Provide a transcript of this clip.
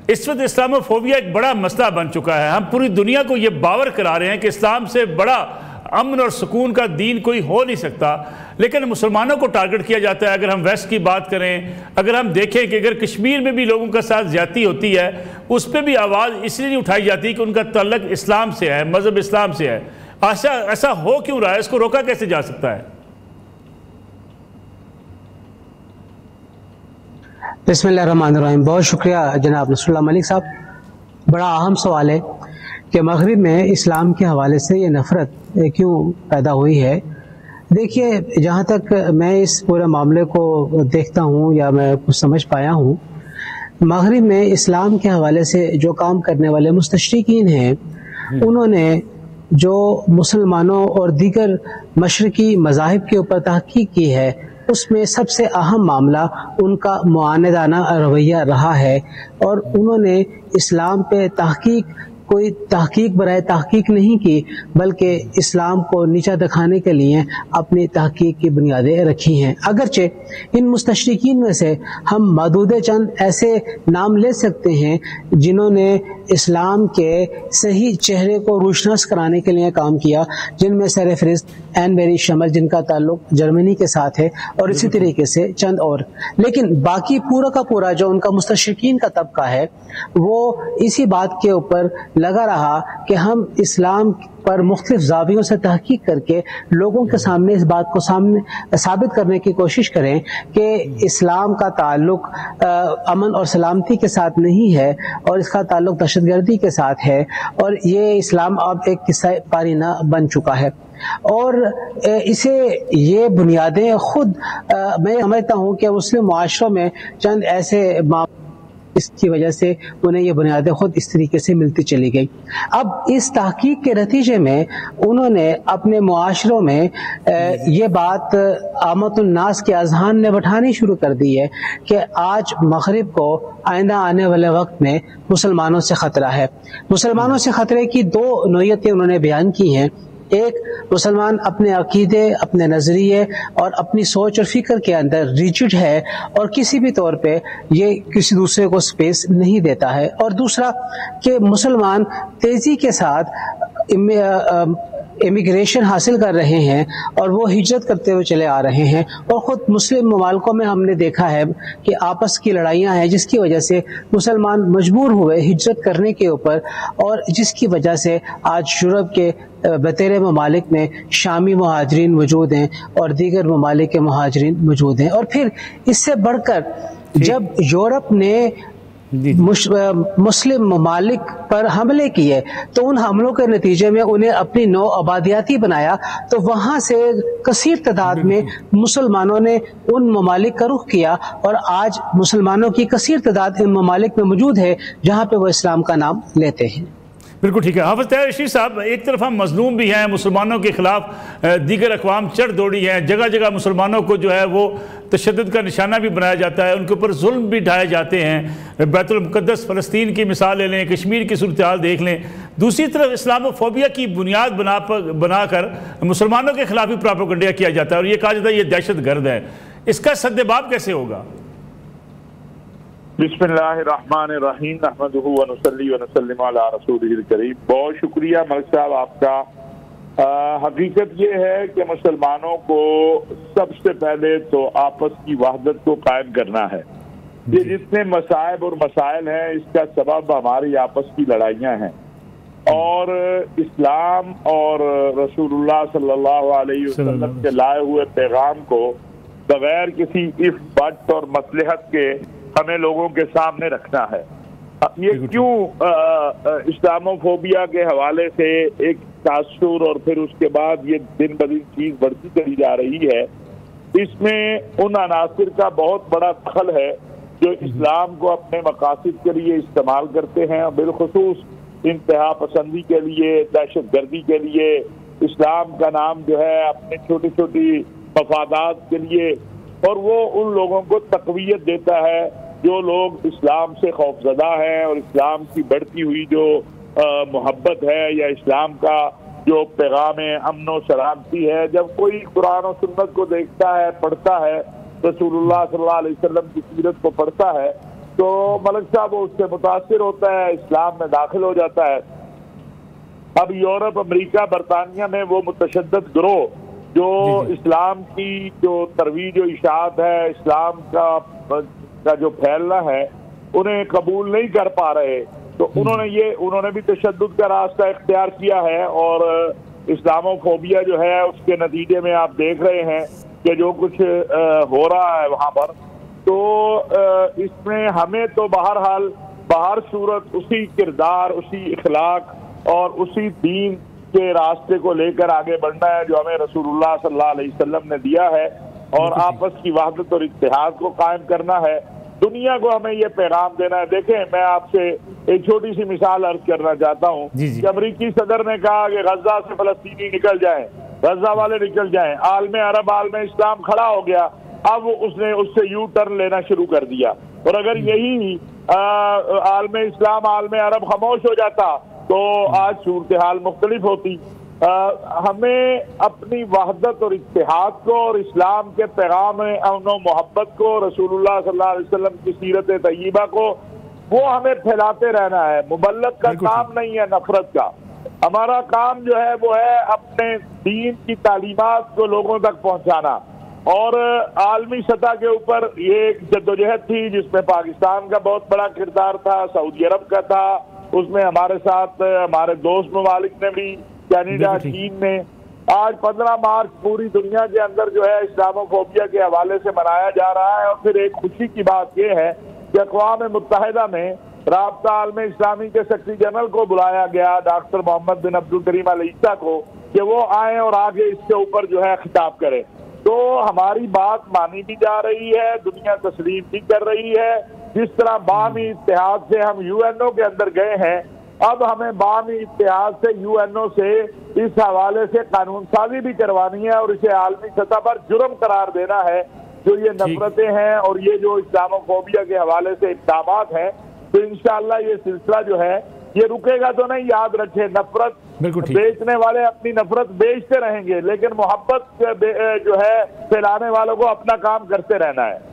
اس وقت اسلاموفوبیا ایک بڑا مسئلہ بن چکا ہے. ہم پوری دنیا کو یہ باور کرا رہے ہیں کہ اسلام سے بڑا امن اور سکون کا دین کوئی ہو نہیں سکتا، لیکن مسلمانوں کو ٹارگٹ کیا جاتا ہے. اگر ہم ویسٹ کی بات کریں، اگر ہم دیکھیں کہ اگر کشمیر میں بھی لوگوں کا ساتھ زیادتی ہوتی ہے، اس پہ بھی آواز اس لیے نہیں اٹھائی جاتی کہ ان کا تعلق اسلام سے ہے، مذہب اسلام سے ہے. ایسا ہو کیوں رہا ہے؟ اس کو روکا کیسے جا سکتا ہے؟ بسم اللہ الرحمن الرحیم. بہت شکریہ جناب نصر اللہ ملک صاحب. بڑا اہم سوال ہے کہ مغرب میں اسلام کے حوالے سے یہ نفرت کیوں پیدا ہوئی ہے. دیکھیے، جہاں تک میں اس پورے معاملے کو دیکھتا ہوں یا میں کچھ سمجھ پایا ہوں، مغرب میں اسلام کے حوالے سے جو کام کرنے والے مستشرقین ہیں، انہوں نے جو مسلمانوں اور دیگر مشرقی مذاہب کے اوپر تحقیق کی ہے، اس میں سب سے اہم معاملہ ان کا معاندانہ رویہ رہا ہے. اور انہوں نے اسلام پہ کوئی تحقیق برائے تحقیق نہیں کی، بلکہ اسلام کو نیچا دکھانے کے لیے اپنی تحقیق کی بنیادیں رکھی ہیں. اگرچہ ان مستشرقین میں سے ہم محدود چند ایسے نام لے سکتے ہیں جنہوں نے اسلام کے صحیح چہرے کو روشناس کرانے کے لیے کام کیا، جن میں سر فہرست این بیری شمل، جن کا تعلق جرمنی کے ساتھ ہے، اور اسی طریقے سے چند اور. لیکن باقی پورا کا پورا جو ان کا مستشرقین کا طبقہ ہے، وہ اسی بات کے اوپر لگا رہا کہ ہم اسلام پر مختلف زاویوں سے تحقیق کر کے لوگوں کے سامنے اس بات کو ثابت کرنے کی کوشش کریں کہ اسلام کا تعلق امن اور سلامتی کے ساتھ نہیں ہے، اور اس کا تعلق دہشت گردی کے ساتھ ہے، اور یہ اسلام اب ایک قصہ پارینہ بن چکا ہے. اور اسے یہ بنیادیں خود میں سمجھتا ہوں کہ مسلم معاشروں میں چند ایسے اس کی وجہ سے انہیں یہ بنیادیں خود اس طریقے سے ملتی چلی گئی. اب اس تحقیق کے نتیجے میں انہوں نے اپنے معاشروں میں یہ بات عامت الناس کے اذہان میں بٹھانی شروع کر دی ہے کہ آج مغرب کو آئندہ آنے والے وقت میں مسلمانوں سے خطرہ ہے. مسلمانوں سے خطرے کی دو نوعیتیں انہوں نے بیان کی ہیں. ایک، مسلمان اپنے عقیدے، اپنے نظریے اور اپنی سوچ اور فکر کے اندر ریجڈ ہے اور کسی بھی طور پہ یہ کسی دوسرے کو سپیس نہیں دیتا ہے. اور دوسرا کہ مسلمان تیزی کے ساتھ امیگریشن حاصل کر رہے ہیں اور وہ ہجرت کرتے ہوئے چلے آ رہے ہیں. اور خود مسلم ممالکوں میں ہم نے دیکھا ہے کہ آپس کی لڑائیاں ہیں جس کی وجہ سے مسلمان مجبور ہوئے ہجرت کرنے کے اوپر، اور جس کی وجہ سے آج یورپ کے بطیرے ممالک میں شامی مہاجرین موجود ہیں اور دیگر ممالک کے مہاجرین موجود ہیں. اور پھر اس سے بڑھ کر جب یورپ نے مسلم ممالک پر حملے کیے تو ان حملوں کے نتیجے میں انہیں اپنی نو آبادیاتی بنایا، تو وہاں سے کثیر تعداد میں مسلمانوں نے ان ممالک کا رخ کیا، اور آج مسلمانوں کی کثیر تعداد ان ممالک میں موجود ہے جہاں پہ وہ اسلام کا نام لیتے ہیں. بالکل ٹھیک ہے. حافظ طاہر رشید صاحب، ایک طرف ہم مظلوم بھی ہیں، مسلمانوں کے خلاف دیگر اقوام چڑھ دوڑی ہیں، جگہ جگہ مسلمانوں کو جو ہے وہ تشدد کا نشانہ بھی بنایا جاتا ہے، ان کے اوپر ظلم بھی ڈھائے جاتے ہیں. بیت المقدس فلسطین کی مثال لے لیں، کشمیر کی صورتحال دیکھ لیں. دوسری طرف اسلاموفوبیا کی بنیاد بنا کر مسلمانوں کے خلاف بھی پراپیگنڈا کیا جاتا ہے اور یہ کہا جاتا ہے یہ دہشت گرد ہے. اس کا سدباب کیسے ہوگا؟ بسم اللہ الرحمن الرحیم، نحمدہ ونصلی ونسلم علی رسولہ الکریم. بہت شکریہ ملک صاحب آپ کا. حقیقت یہ ہے کہ مسلمانوں کو سب سے پہلے تو آپس کی وحدت کو قائم کرنا ہے. یہ جتنے مصائب اور مسائل ہیں اس کا سبب ہماری آپس کی لڑائیاں ہیں، اور اسلام اور رسول اللہ صلی اللہ علیہ وسلم کے لائے ہوئے پیغام کو بغیر کسی اف بٹ اور مصلحت کے ہمیں لوگوں کے سامنے رکھنا ہے. یہ کیوں اسلاموفوبیا کے حوالے سے ایک تاثر اور پھر اس کے بعد یہ دن بدن چیز بڑھتی چلی جا رہی ہے، اس میں ان عناصر کا بہت بڑا دخل ہے جو اسلام کو اپنے مقاصد کے لیے استعمال کرتے ہیں، بالخصوص انتہا پسندی کے لیے، دہشت گردی کے لیے، اسلام کا نام جو ہے اپنے چھوٹی چھوٹی مفادات کے لیے. اور وہ ان لوگوں کو تقویت دیتا ہے جو لوگ اسلام سے خوفزدہ ہیں اور اسلام کی بڑھتی ہوئی جو محبت ہے یا اسلام کا جو پیغام امن و سلامتی ہے. جب کوئی قرآن و سنت کو دیکھتا ہے، پڑھتا ہے، رسول اللہ صلی اللہ علیہ وسلم کی سیرت کو پڑھتا ہے، تو ملک صاحب وہ اس سے متاثر ہوتا ہے، اسلام میں داخل ہو جاتا ہے۔ اب یورپ، امریکہ، برطانیہ میں وہ متشدد گروہ جو اسلام کی جو ترویج و اشاعت ہے، اسلام کا جو پھیلنا ہے، انہیں قبول نہیں کر پا رہے، تو انہوں نے بھی تشدد کا راستہ اختیار کیا ہے، اور اسلامو فوبیا جو ہے اس کے نتیجے میں آپ دیکھ رہے ہیں کہ جو کچھ ہو رہا ہے وہاں پر، تو اس میں ہمیں تو بہرحال بہر صورت اسی کردار، اسی اخلاق اور اسی دین کے راستے کو لے کر آگے بڑھنا ہے جو ہمیں رسول اللہ صلی اللہ علیہ وسلم نے دیا ہے، اور آپس کی وحدت اور اتحاد کو قائم کرنا ہے۔ دنیا کو ہمیں یہ پیغام دینا ہے۔ دیکھیں، میں آپ سے ایک چھوٹی سی مثال عرض کرنا چاہتا ہوں کہ امریکی صدر نے کہا کہ غزہ سے فلسطینی نکل جائیں، غزہ والے نکل جائیں، عالم عرب، عالم اسلام کھڑا ہو گیا، اب اس نے اس سے یو ٹرن لینا شروع کر دیا، اور اگر یہی عالم اسلام، عالم عرب خاموش ہو جاتا تو آج صورتحال مختلف ہوتی۔ ہمیں اپنی وحدت اور اتحاد کو اور اسلام کے پیغام امن و محبت کو، رسول اللہ صلی اللہ علیہ وسلم کی سیرت طیبہ کو، وہ ہمیں پھیلاتے رہنا ہے۔ مبلغ کا کام نہیں ہے نفرت کا، ہمارا کام جو ہے وہ ہے اپنے دین کی تعلیمات کو لوگوں تک پہنچانا۔ اور عالمی سطح کے اوپر یہ ایک جدوجہد تھی جس میں پاکستان کا بہت بڑا کردار تھا، سعودی عرب کا تھا، اس میں ہمارے ساتھ ہمارے دوست ممالک نے بھی، کینیڈا، چین نے۔ آج 15 مارچ پوری دنیا کے اندر جو ہے اسلامو فوبیا کے حوالے سے منایا جا رہا ہے، اور پھر ایک خوشی کی بات یہ ہے کہ اقوام متحدہ میں رابطہ عالم اسلامی کے سیکرٹری جنرل کو بلایا گیا، ڈاکٹر محمد بن عبد الکریم ال عیسیٰ کو، کہ وہ آئیں اور آگے اس کے اوپر جو ہے خطاب کریں۔ تو ہماری بات مانی بھی جا رہی ہے، دنیا تسلیم بھی کر رہی ہے۔ جس طرح باہمی اتحاد سے ہم یو این او کے اندر گئے ہیں، اب ہمیں باہمی اتحاد سے یو این او سے اس حوالے سے قانون سازی بھی کروانی ہے، اور اسے عالمی سطح پر جرم قرار دینا ہے جو یہ نفرتیں ہیں اور یہ جو اسلامو فوبیا کے حوالے سے اقدامات ہیں۔ تو انشاءاللہ یہ سلسلہ جو ہے یہ رکے گا تو نہیں۔ یاد رکھیں، نفرت بیچنے والے اپنی نفرت بیچتے رہیں گے، لیکن محبت جو ہے پھیلانے والوں کو اپنا کام کرتے رہنا ہے۔